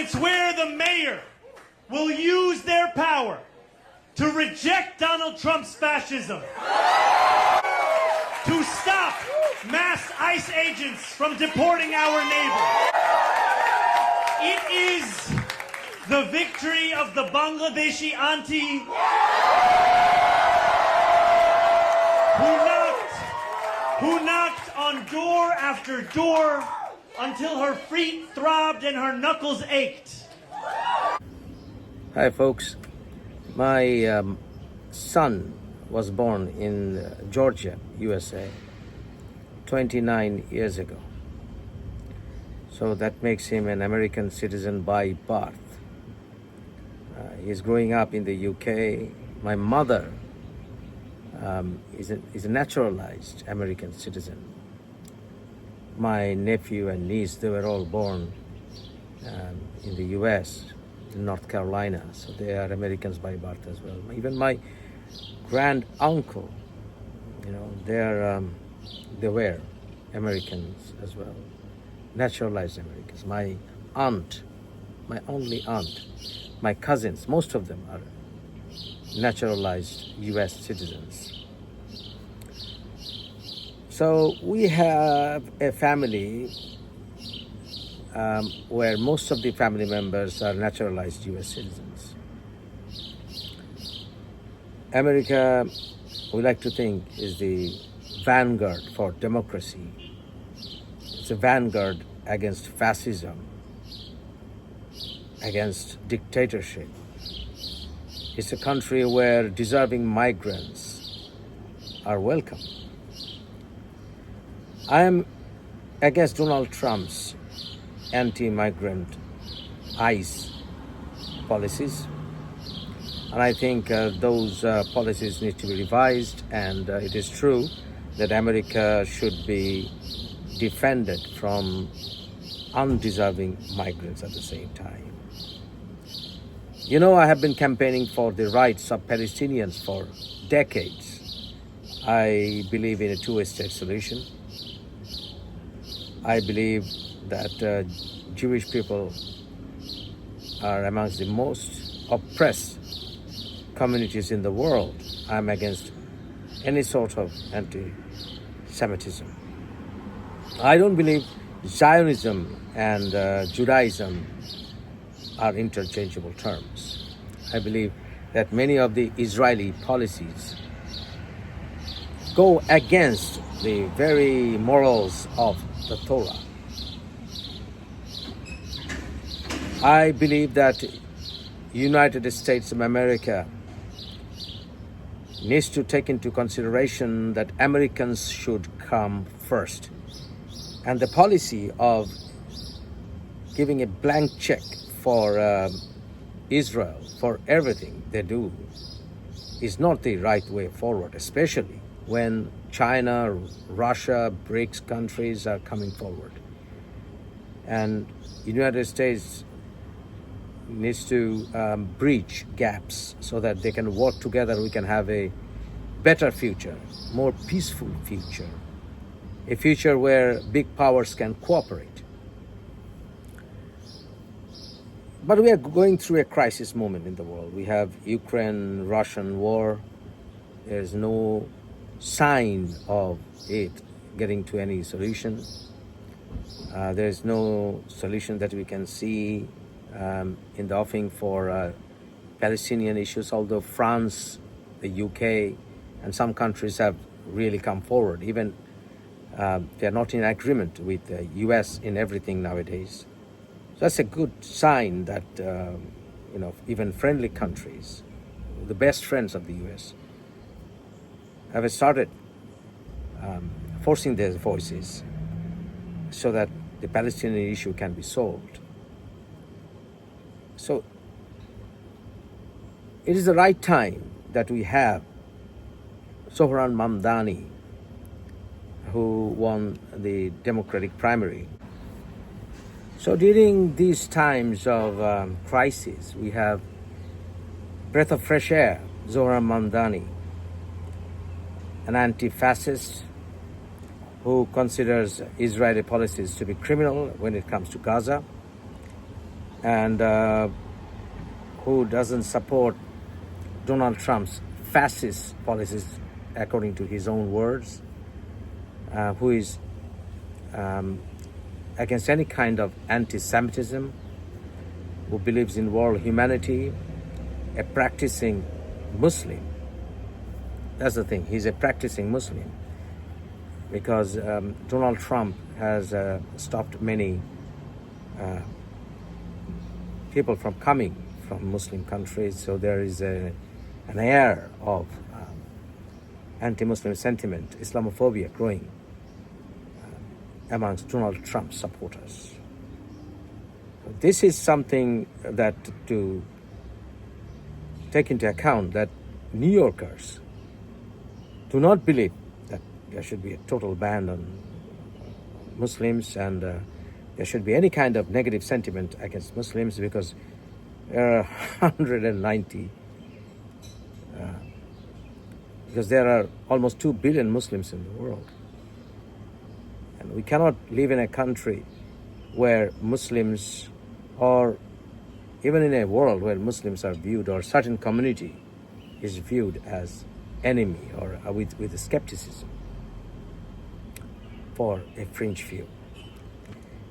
it's where the mayor will use their power to reject Donald Trump's fascism, to stop mass ICE agents from deporting our neighbor. It is the victory of the Bangladeshi auntie who knocked on door after door until her feet throbbed and her knuckles ached. Hi folks, my son was born in Georgia, USA, 29 years ago. So that makes him an American citizen by birth. He's growing up in the UK. My mother is a naturalized American citizen. My nephew and niece, they were all born in the US, in North Carolina, so they are Americans by birth as well. Even my grand uncle, they were Americans as well, naturalized Americans. My aunt, my only aunt, my cousins, most of them are naturalized US citizens. So we have a family where most of the family members are naturalized US citizens. America, we like to think, is the vanguard for democracy. It's a vanguard against fascism, against dictatorship. It's a country where deserving migrants are welcome. I am against Donald Trump's anti-migrant ICE policies, and I think those policies need to be revised, and it is true that America should be defended from undeserving migrants at the same time. I have been campaigning for the rights of Palestinians for decades. I believe in a two-state solution. I believe that Jewish people are amongst the most oppressed communities in the world. I'm against any sort of anti-Semitism. I don't believe Zionism and Judaism are interchangeable terms. I believe that many of the Israeli policies go against the very morals of the Torah. I believe that United States of America needs to take into consideration that Americans should come first. And the policy of giving a blank check for Israel for everything they do is not the right way forward, especially when China, Russia, BRICS countries are coming forward. And the United States needs to bridge gaps so that they can work together. We can have a better future, more peaceful future, a future where big powers can cooperate. But we are going through a crisis moment in the world. We have Ukraine-Russian war. There's no sign of it getting to any solution. There's no solution that we can see in the offing for Palestinian issues, although France, the UK, and some countries have really come forward. Even they are not in agreement with the US in everything nowadays. So that's a good sign that even friendly countries, the best friends of the US, have started forcing their voices so that the Palestinian issue can be solved. So it is the right time that we have Zohran Mamdani, who won the Democratic primary. So during these times of crisis, we have breath of fresh air, Zohran Mamdani, an anti-fascist who considers Israeli policies to be criminal when it comes to Gaza. and who doesn't support Donald Trump's fascist policies, according to his own words, who is against any kind of anti-Semitism, who believes in world humanity, a practicing Muslim. That's the thing, he's a practicing Muslim, because Donald Trump has stopped many people from coming from Muslim countries, so there is an air of anti-Muslim sentiment, Islamophobia growing amongst Donald Trump supporters. This is something that to take into account, that New Yorkers do not believe that there should be a total ban on Muslims, and there should be any kind of negative sentiment against Muslims, because there are 190, because there are almost 2 billion Muslims in the world. And we cannot live in a country where Muslims, or even in a world where Muslims are viewed, or certain community is viewed as enemy, or with skepticism for a fringe view.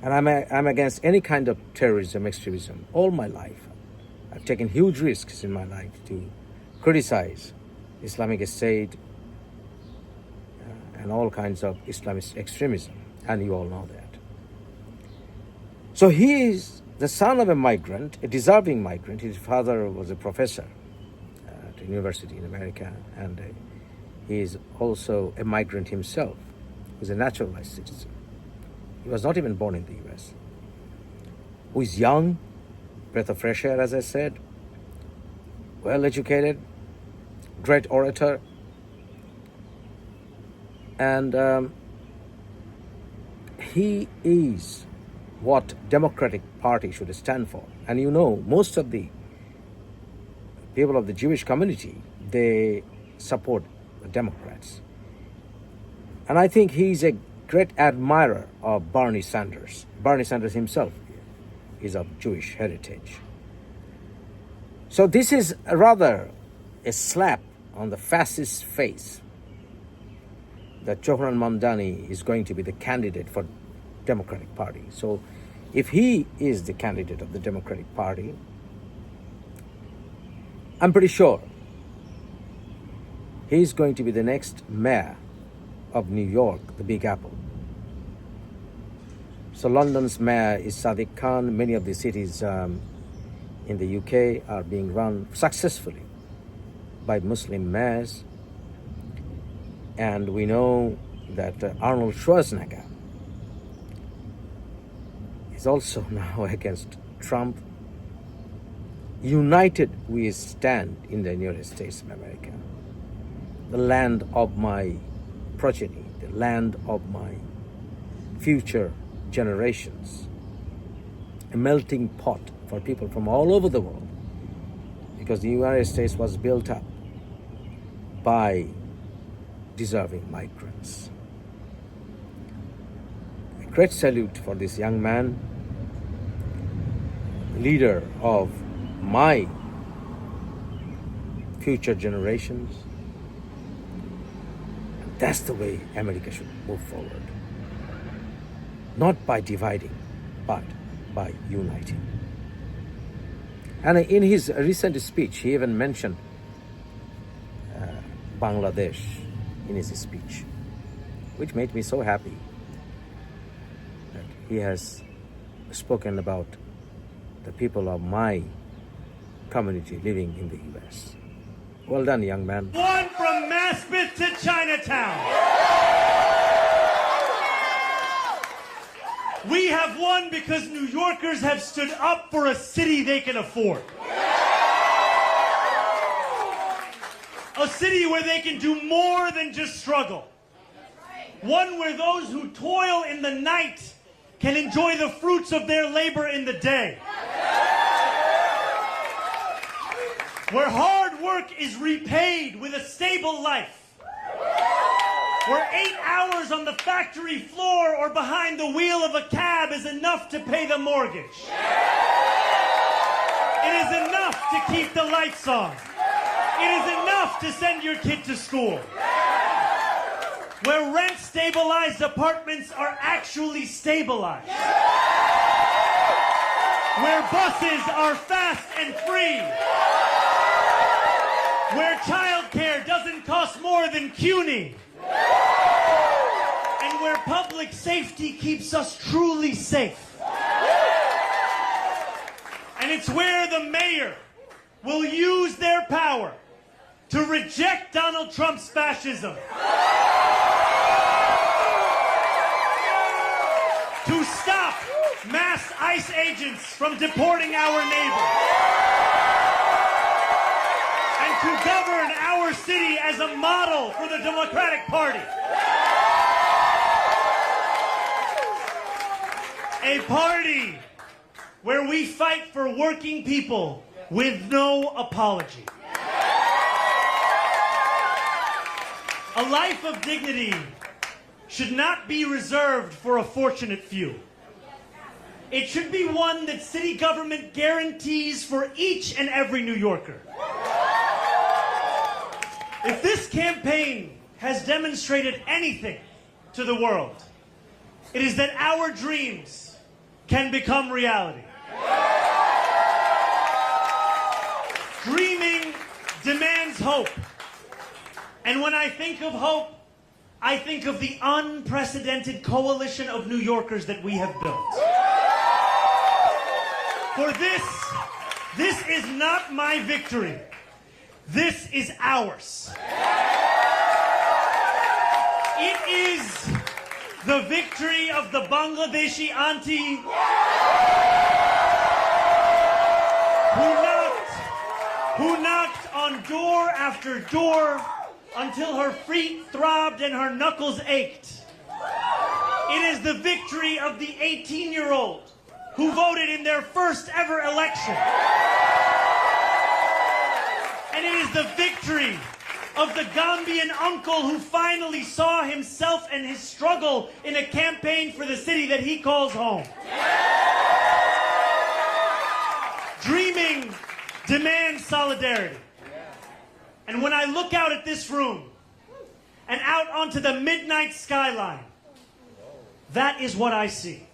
And I'm against any kind of terrorism, extremism. All my life, I've taken huge risks in my life to criticize Islamic State and all kinds of Islamist extremism, and you all know that. So he is the son of a migrant, a deserving migrant. His father was a professor at a university in America, and he is also a migrant himself. He's a naturalized citizen. He was not even born in the US. Who is young, breath of fresh air, as I said, well educated, great orator, and he is what Democratic Party should stand for. And you know, most of the people of the Jewish community, they support the Democrats. And I think he's a great admirer of Bernie Sanders. Bernie Sanders himself is of Jewish heritage. So this is rather a slap on the fascist face that Johanan Mamdani is going to be the candidate for Democratic Party. So if he is the candidate of the Democratic Party, I'm pretty sure he's going to be the next mayor of New York, the Big Apple. So London's mayor is Sadiq Khan. Many of the cities in the UK are being run successfully by Muslim mayors. And we know that Arnold Schwarzenegger is also now against Trump. United we stand in the United States of America, the land of my progeny, the land of my future generations, a melting pot for people from all over the world, because the United States was built up by deserving migrants. A great salute for this young man, leader of my future generations. That's the way America should move forward. Not by dividing, but by uniting. And in his recent speech, he even mentioned Bangladesh in his speech, which made me so happy that he has spoken about the people of my community living in the US. Well done, young man. One from Maspeth to Chinatown. We have won because New Yorkers have stood up for a city they can afford. A city where they can do more than just struggle. One where those who toil in the night can enjoy the fruits of their labor in the day. Where hard work is repaid with a stable life. Where 8 hours on the factory floor or behind the wheel of a cab is enough to pay the mortgage. It is enough to keep the lights on. It is enough to send your kid to school. Where rent-stabilized apartments are actually stabilized. Where buses are fast and free. Where childcare doesn't cost more than CUNY. And where public safety keeps us truly safe. And it's where the mayor will use their power to reject Donald Trump's fascism. To stop mass ICE agents from deporting our neighbors. And to govern our city as a model for the Democratic Party. A party where we fight for working people with no apology. A life of dignity should not be reserved for a fortunate few. It should be one that city government guarantees for each and every New Yorker. If this campaign has demonstrated anything to the world, it is that our dreams can become reality. Dreaming demands hope. And when I think of hope, I think of the unprecedented coalition of New Yorkers that we have built. For this is not my victory. This is ours. It is the victory of the Bangladeshi auntie who knocked on door after door until her feet throbbed and her knuckles ached. It is the victory of the 18-year-old who voted in their first ever election. And it is the victory of the Gambian uncle who finally saw himself and his struggle in a campaign for the city that he calls home. Dreaming demands solidarity. And when I look out at this room and out onto the midnight skyline, that is what I see.